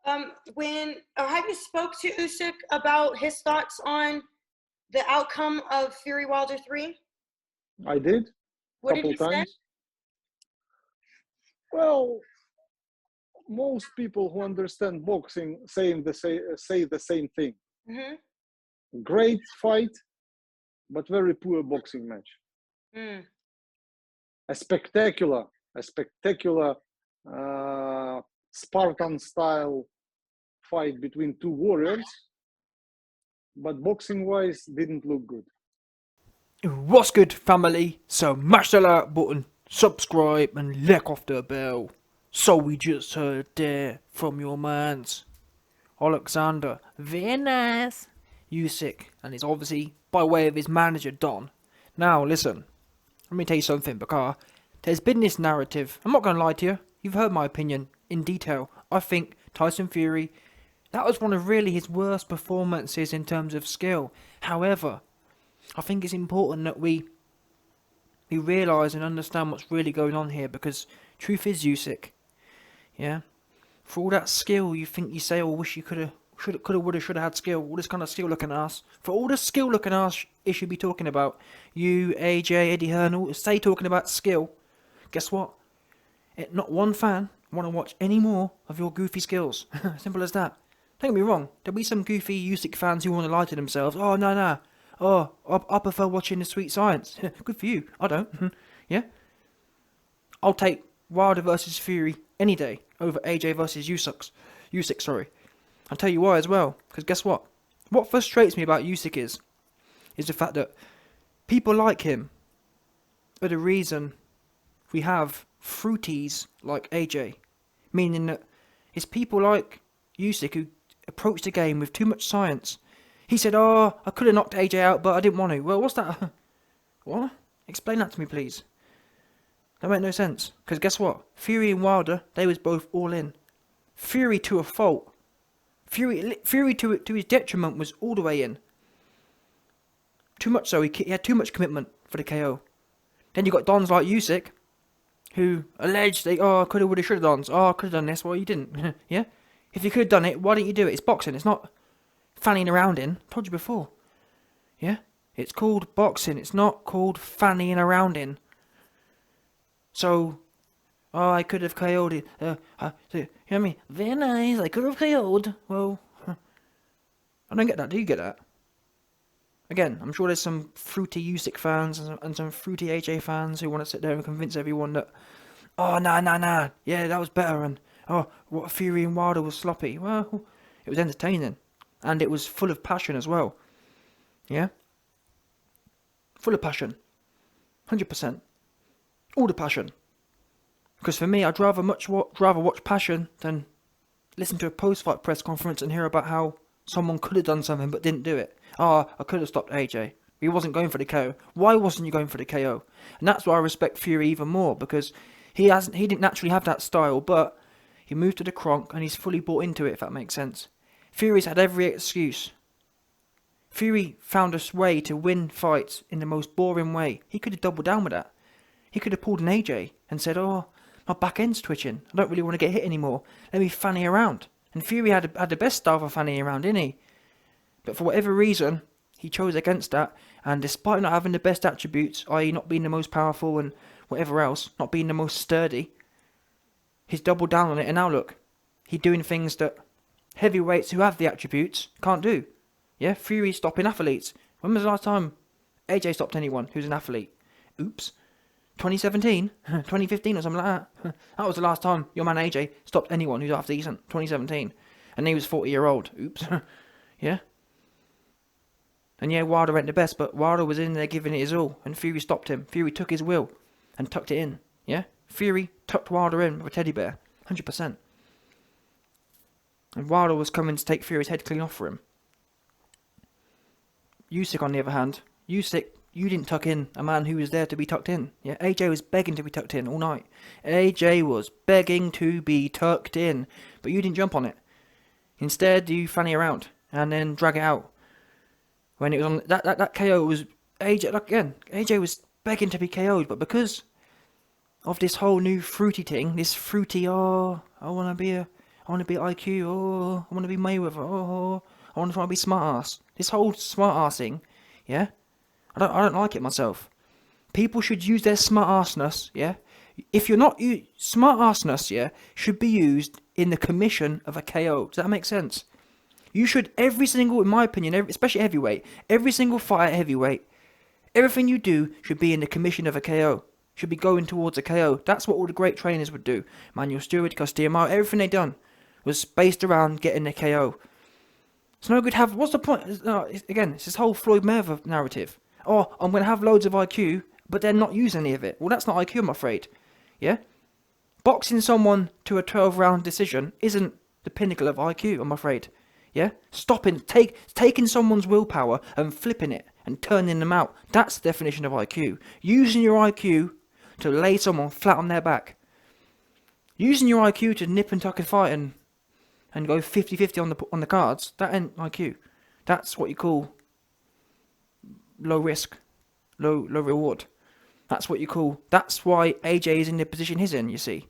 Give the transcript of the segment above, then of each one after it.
Have you spoke to Usyk about his thoughts on the outcome of Fury Wilder 3? I did a What did couple he say? times. Well, most people who understand boxing say the same thing. Mm-hmm. Great fight, but very poor boxing match. Mm. A spectacular Spartan style fight between two warriors, but boxing wise didn't look good. What's good, family? So mash the like button, subscribe, and lick off the bell. So we just heard there from your mans, Oleksandr, very nice, Usyk, and it's obviously by way of his manager Don. Now listen, let me tell you something, because there's been this narrative. I'm not going to lie to you. You've heard my opinion in detail. I think Tyson Fury, that was one of really his worst performances in terms of skill. However, I think it's important that we realise and understand what's really going on here, because truth is, Usyk, yeah, for all that skill you think you say, or wish you could have, would have, should have had skill, all this kind of skill looking ass, for all the skill looking ass it should be talking about, you, AJ, Eddie Hearn, all say talking about skill, guess what? Not one fan want to watch any more of your goofy skills. Simple as that. Don't get me wrong, there'll be some goofy Usyk fans who want to lie to themselves. Oh, no. Oh, I prefer watching the sweet science. Good for you. I don't. Yeah? I'll take Wilder versus Fury any day over AJ versus Usyk, sorry. I'll tell you why as well. Because guess what? What frustrates me about Usyk is the fact that people like him are the reason we have fruities like AJ. Meaning that it's people like Usyk who approach the game with too much science. He said, oh, I could have knocked AJ out, but I didn't want to. Well, what's that? What? Explain that to me, please. That made no sense. Because guess what? Fury and Wilder, they was both all in. Fury to a fault. Fury to his detriment was all the way in. Too much so, he had too much commitment for the KO. Then you got dons like Usyk, who alleged they, oh, could have, would have, should have done. Oh, I could have done this. Well, you didn't. Yeah? If you could have done it, why didn't you do it? It's boxing. It's not fanning around in. Told you before. Yeah? It's called boxing. It's not called fanning around in. So, oh, I could have KO'd it. You know what I mean? Very nice. I could have KO'd. Well, I don't get that. Do you get that? Again, I'm sure there's some fruity Usyk fans and some fruity AJ fans who want to sit there and convince everyone that, oh, nah. Yeah, that was better. And, oh, what Fury and Wilder was sloppy. Well, it was entertaining. And it was full of passion as well. Yeah? Full of passion. 100%. All the passion. Because for me, I'd rather watch passion than listen to a post-fight press conference and hear about how someone could have done something but didn't do it. Oh, I could have stopped AJ. He wasn't going for the KO. Why wasn't you going for the KO? And that's why I respect Fury even more, because he didn't naturally have that style, but he moved to the cronk and he's fully bought into it, if that makes sense. Fury's had every excuse. Fury found a way to win fights in the most boring way. He could have doubled down with that. He could have pulled an AJ and said, oh, my back end's twitching. I don't really want to get hit anymore. Let me fanny around. And Fury had the best style for fannying around, didn't he? But for whatever reason, he chose against that. And despite not having the best attributes, i.e. not being the most powerful and whatever else, not being the most sturdy, he's doubled down on it. And now look, he's doing things that heavyweights who have the attributes can't do. Yeah, Fury's stopping athletes. When was the last time AJ stopped anyone who's an athlete? Oops. 2017? 2015 or something like that. That was the last time your man AJ stopped anyone who's half decent. 2017. And he was 40-year-old. Oops. Yeah? And yeah, Wilder went the best, but Wilder was in there giving it his all, and Fury stopped him. Fury took his will and tucked it in. Yeah? Fury tucked Wilder in with a teddy bear. 100%. And Wilder was coming to take Fury's head clean off for him. Usyk, on the other hand, you didn't tuck in a man who was there to be tucked in. Yeah, AJ was begging to be tucked in all night. AJ was begging to be tucked in, but you didn't jump on it. Instead, you fanny around and then drag it out. When it was on that KO was AJ again. AJ was begging to be KO'd, but because of this whole new fruity thing, this fruity, I want I want to be IQ. Oh, I want to be Mayweather. Oh, I want to try and be smart ass. This whole smart ass thing, yeah. I don't like it myself. People should use their smart assness, yeah. If you're not smart assness, yeah, should be used in the commission of a KO. Does that make sense? You should every single, in my opinion, especially heavyweight, every single fight at heavyweight, everything you do should be in the commission of a KO. Should be going towards a KO. That's what all the great trainers would do. Manuel Stewart, Castillo, everything they done was based around getting a KO. It's no good have. What's the point? No, again, it's this whole Floyd Mayweather narrative. Oh, I'm going to have loads of IQ, but then not use any of it. Well, that's not IQ, I'm afraid. Yeah? Boxing someone to a 12-round decision isn't the pinnacle of IQ, I'm afraid. Yeah? Taking someone's willpower and flipping it and turning them out. That's the definition of IQ. Using your IQ to lay someone flat on their back. Using your IQ to nip and tuck a fight and go 50-50 on the cards. That ain't IQ. That's what you call low risk, low reward. That's what you call. That's why AJ is in the position he's in. You see,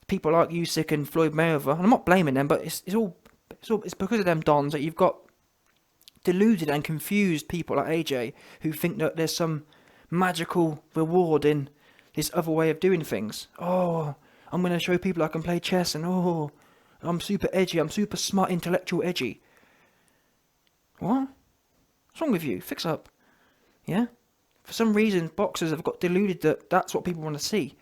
people like Usyk and Floyd Mayweather, and I'm not blaming them, but it's because of them dons that you've got deluded and confused people like AJ who think that there's some magical reward in this other way of doing things. Oh, I'm going to show people I can play chess, and oh, I'm super edgy. I'm super smart, intellectual, edgy. What? What's wrong with you? Fix up. Yeah? For some reason, boxers have got deluded that that's what people want to see.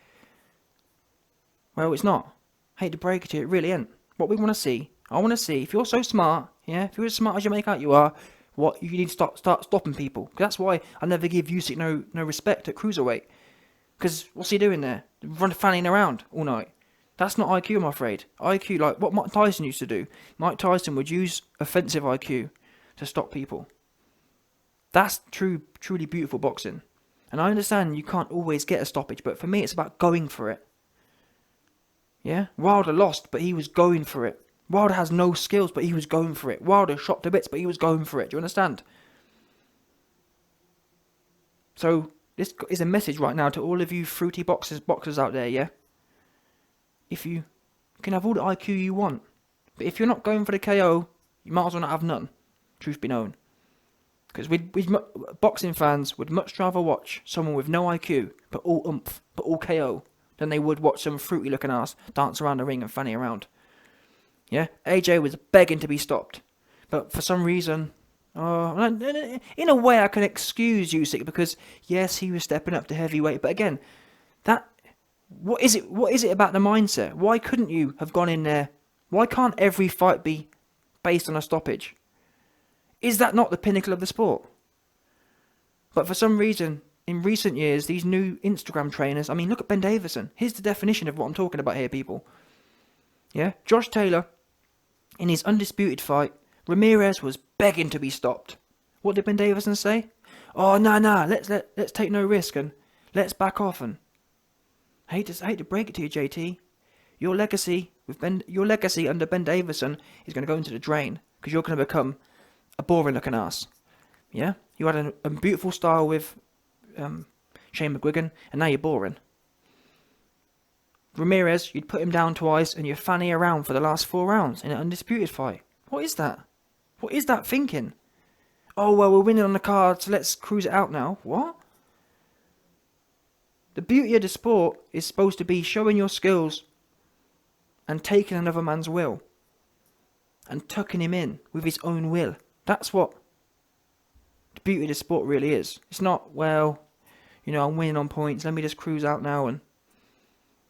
Well, it's not. Hate to break it to you, it really ain't. What we want to see, I want to see, if you're so smart, yeah, if you're as smart as you make out you are, what you need to start stopping people. That's why I never give Usyk no respect at cruiserweight. Because what's he doing there? Fanning around all night. That's not IQ, I'm afraid. IQ, like what Mike Tyson used to do. Mike Tyson would use offensive IQ to stop people. That's truly beautiful boxing. And I understand you can't always get a stoppage, but for me it's about going for it. Yeah? Wilder lost, but he was going for it. Wilder has no skills, but he was going for it. Wilder shot to bits, but he was going for it. Do you understand? So, this is a message right now to all of you fruity boxers out there, yeah? If you can have all the IQ you want, but if you're not going for the KO, you might as well not have none. Truth be known. Because boxing fans would much rather watch someone with no IQ, but all oomph, but all KO, than they would watch some fruity looking ass dance around the ring and fanny around. Yeah? AJ was begging to be stopped. But for some reason, in a way I can excuse Usyk because, yes, he was stepping up to heavyweight. But again, what is it about the mindset? Why couldn't you have gone in there? Why can't every fight be based on a stoppage? Is that not the pinnacle of the sport? But for some reason, in recent years, these new Instagram trainers, I mean, look at Ben Davison. Here's the definition of what I'm talking about here, people. Yeah? Josh Taylor, in his undisputed fight, Ramirez was begging to be stopped. What did Ben Davison say? Oh, nah, let's take no risk and let's back off. And I hate to break it to you, JT. Your legacy under Ben Davison is going to go into the drain because you're going to become a boring looking ass. Yeah? You had a beautiful style with Shane McGuigan, and now you're boring. Ramirez, you'd put him down twice, and you're fanny around for the last 4 rounds in an undisputed fight. What is that? What is that thinking? Oh, well, we're winning on the card, so let's cruise it out now. What? The beauty of the sport is supposed to be showing your skills and taking another man's will and tucking him in with his own will. That's what the beauty of the sport really is. It's not, well, I'm winning on points, let me just cruise out now and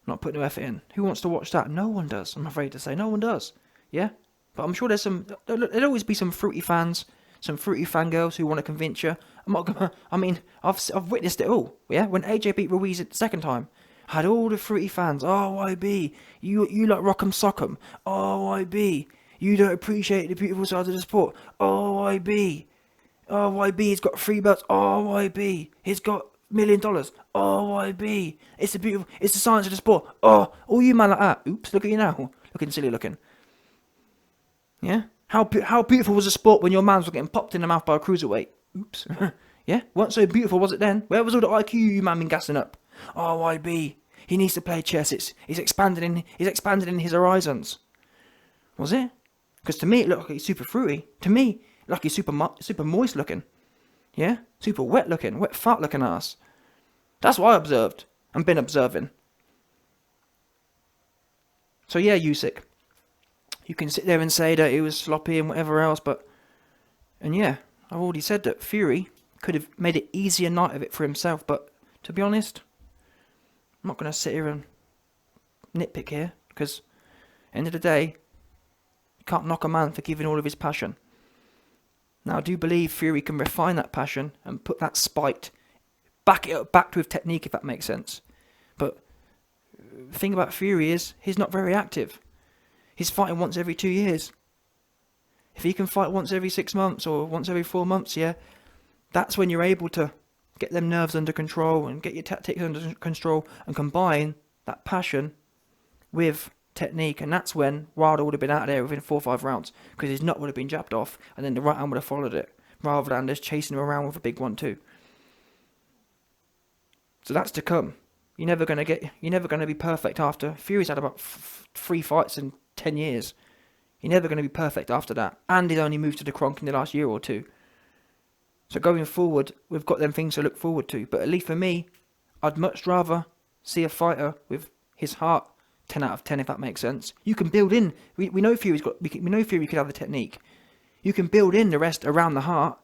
not put no effort in. Who wants to watch that? No one does, I'm afraid to say. No one does. Yeah? But I'm sure there'll always be some fruity fans, some fruity fangirls who want to convince you. I've witnessed it all. Yeah? When AJ beat Ruiz the second time, I had all the fruity fans. Oh, YB, you like rock'em sock'em. Oh, YB, you don't appreciate the beautiful side of the sport. Oh, YB. Oh, YB, he's got 3 belts. Oh, YB, he's got $1 million. Oh, YB, it's the science of the sport. Oh, all you man like that. Oops, look at you now, looking silly looking. Yeah, how beautiful was the sport when your mans were getting popped in the mouth by a cruiserweight? Oops. Yeah, wasn't so beautiful was it then? Where was all the IQ you man been gassing up? Oh, YB, He needs to play chess. He's expanded in his horizons. Was it? Because to me it looked like he's super fruity. To me, like he's super moist looking. Yeah? Super wet looking. Wet fart looking ass. That's what I observed. And been observing. So yeah, Usyk. You can sit there and say that he was sloppy and whatever else, but... And yeah, I've already said that Fury could have made it easier night of it for himself, but to be honest, I'm not going to sit here and nitpick here, because end of the day, you can't knock a man for giving all of his passion. Now I do believe Fury can refine that passion and put that spite, back it up back with technique, if that makes sense. But the thing about Fury is, he's not very active. He's fighting once every 2 years. If he can fight once every 6 months or once every 4 months, yeah, that's when you're able to get them nerves under control and get your tactics under control and combine that passion with technique. And that's when Wilder would have been out of there within 4 or 5 rounds, because his nut would have been jabbed off and then the right hand would have followed it, rather than just chasing him around with a big 1-2. So that's to come. You're never going to be perfect after. Fury's had about 3 fights in 10 years. You're never going to be perfect after that. And he's only moved to the Kronk in the last year or 2. So going forward, we've got them things to look forward to. But at least for me, I'd much rather see a fighter with his heart 10 out of 10, if that makes sense. You can build in. We know Fury could have the technique. You can build in the rest around the heart.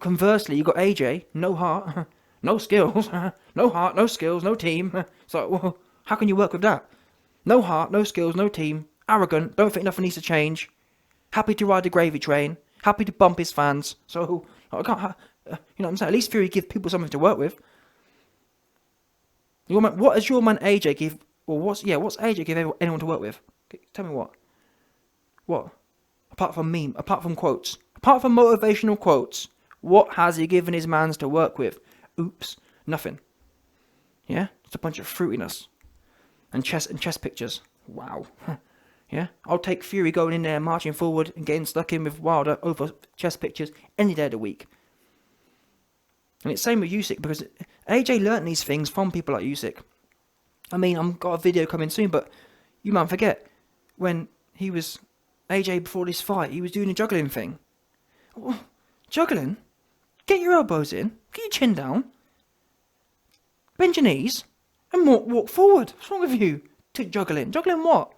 Conversely, you got AJ, no heart, no skills, no heart, no skills, no team. So well, how can you work with that? No heart, no skills, no team. Arrogant, don't think nothing needs to change. Happy to ride the gravy train. Happy to bump his fans. So I can't. You know what I'm saying? At least Fury give people something to work with. What does your man AJ give? Or what's AJ give anyone to work with? Tell me what. What? Apart from quotes, apart from motivational quotes, what has he given his mans to work with? Oops, nothing. Yeah, it's a bunch of fruitiness and chess pictures. Wow. Yeah, I'll take Fury going in there, marching forward and getting stuck in with Wilder over chess pictures any day of the week. And it's same with Usyk, because AJ learnt these things from people like Usyk. I mean, I've got a video coming soon, but you might forget, when he was AJ before this fight, he was doing a juggling thing. Oh, juggling? Get your elbows in, get your chin down, bend your knees, and walk forward. What's wrong with you? To juggling? Juggling what?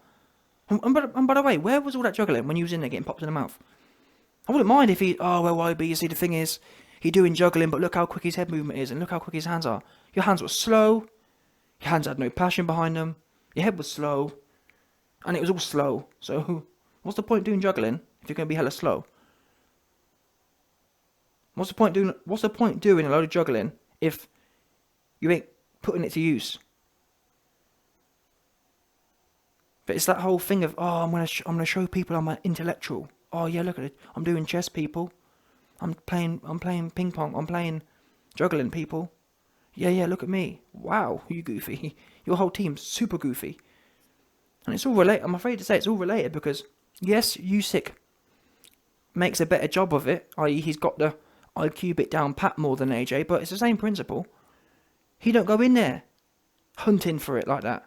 And by the way, where was all that juggling when you was in there getting popped in the mouth? I wouldn't mind if YB, you see, the thing is, he doing juggling, but look how quick his head movement is, and look how quick his hands are. Your hands were slow, your hands had no passion behind them, your head was slow, and it was all slow. So, what's the point doing juggling if you're going to be hella slow? What's the point doing a load of juggling if you ain't putting it to use? But it's that whole thing of, I'm gonna show people I'm an intellectual. Oh yeah, look at it. I'm doing chess, people. I'm playing ping pong. I'm playing juggling, people. Yeah, look at me. Wow, you goofy. Your whole team's super goofy. And it's all related. I'm afraid to say it's all related, because yes, Usyk makes a better job of it, i.e. he's got the IQ bit down pat more than AJ, but it's the same principle. He don't go in there hunting for it like that.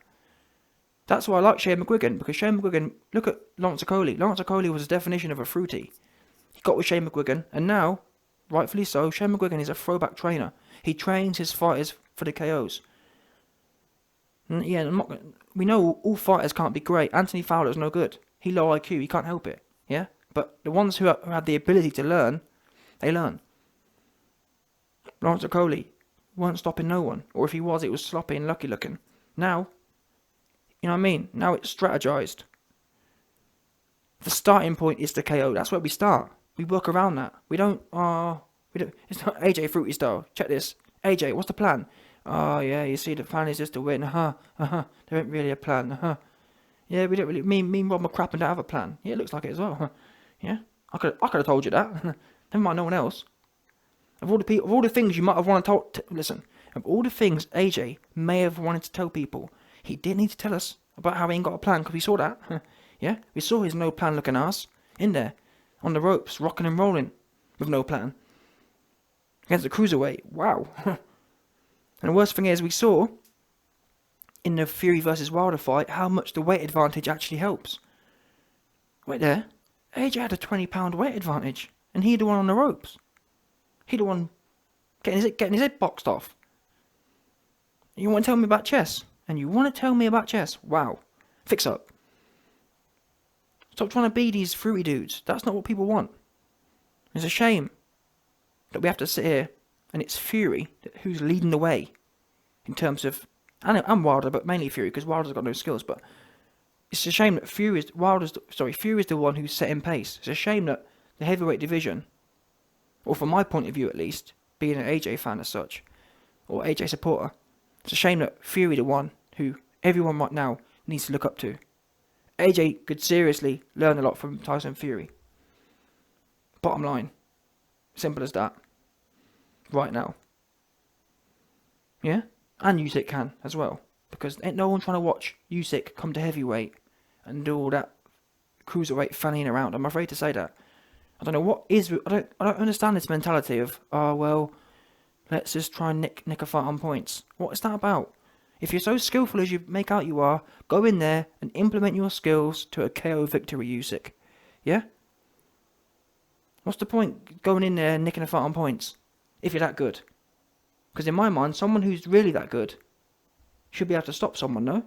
That's why I like Shane McGuigan, because Shane McGuigan, look at Lance Okoli. Lance Okoli was a definition of a fruity. He got with Shane McGuigan, and now, rightfully so, Shane McGuigan is a throwback trainer. He trains his fighters for the KOs. And yeah, we know all fighters can't be great. Anthony Fowler's no good. He low IQ, he can't help it. Yeah? But the ones who have the ability to learn, they learn. Lance Okoli weren't stopping no one. Or if he was, it was sloppy and lucky looking. Now, you know what I mean? Now it's strategized. The starting point is the KO. That's where we start. We work around that. We don't. It's not AJ Fruity style. Check this. AJ, what's the plan? Oh yeah, you see, the plan is just to win. There ain't really a plan. Yeah, we don't really. Me and Rob McCrappen don't have a plan. Yeah, it looks like it as well. Yeah, I could have told you that. Never mind, no one else. Of all the things you might have wanted to listen. Of all the things AJ may have wanted to tell people, he didn't need to tell us about how he ain't got a plan, because we saw that. Yeah, we saw his no plan looking ass in there on the ropes, rocking and rolling with no plan against the cruiserweight. Wow. And the worst thing is, we saw in the Fury versus Wilder fight how much the weight advantage actually helps. Right there, AJ had a 20-pound weight advantage, and he the one on the ropes. He the one getting his head boxed off. You want to tell me about chess? And you want to tell me about chess? Wow. Fix up. Stop trying to be these fruity dudes. That's not what people want. It's a shame that we have to sit here and it's Fury who's leading the way in terms of, and Wilder, but mainly Fury because Wilder's got no skills. But it's a shame that Fury is the one who's setting pace. It's a shame that the heavyweight division, or from my point of view at least, being an AJ fan as such, or AJ supporter, it's a shame that Fury the one who everyone right now needs to look up to. AJ could seriously learn a lot from Tyson Fury. Bottom line. Simple as that. Right now. Yeah? And Usyk can as well. Because ain't no one trying to watch Usyk come to heavyweight and do all that cruiserweight fanning around. I'm afraid to say that. I don't know what is... I don't understand this mentality of, oh, well, let's just try and nick a fight on points. What is that about? If you're so skillful as you make out you are, go in there and implement your skills to a KO victory, Usyk. Yeah? What's the point going in there and nicking a fight on points if you're that good? Because in my mind, someone who's really that good should be able to stop someone, no?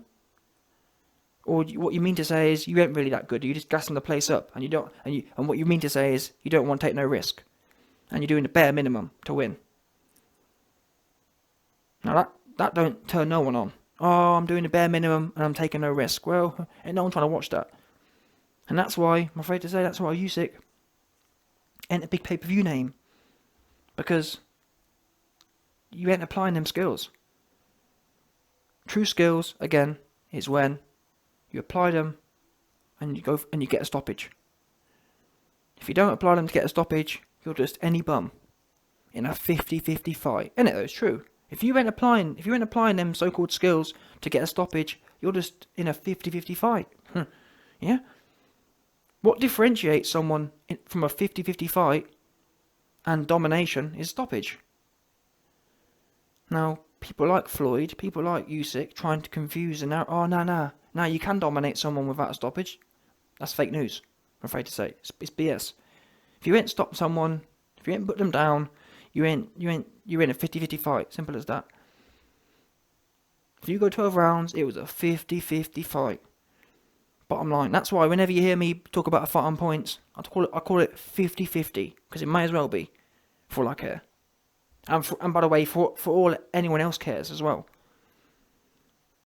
Or what you mean to say is you ain't really that good. You're just gassing the place up, and you don't. And what you mean to say is you don't want to take no risk, and you're doing the bare minimum to win. Now that don't turn no one on. Oh, I'm doing the bare minimum and I'm taking no risk. Well, ain't no one trying to watch that. And that's why, I'm afraid to say, that's why Usyk ain't a big pay-per-view name. Because you ain't applying them skills. True skills, again, is when you apply them and you get a stoppage. If you don't apply them to get a stoppage, you're just any bum in a 50-50 fight. Isn't it though? It's true. If you ain't applying them so-called skills to get a stoppage, you're just in a 50-50 fight. Yeah? What differentiates someone from a 50-50 fight and domination is stoppage. Now, people like Floyd, people like Usyk trying to confuse and now you can dominate someone without a stoppage. That's fake news, I'm afraid to say. It's BS. If you ain't stop someone, if you ain't put them down, you're in a 50-50 fight. Simple as that. If you go 12 rounds, it was a 50-50 fight. Bottom line. That's why whenever you hear me talk about a fight on points, I call it 50-50 because it may as well be, for all I care. And by the way, for all anyone else cares as well.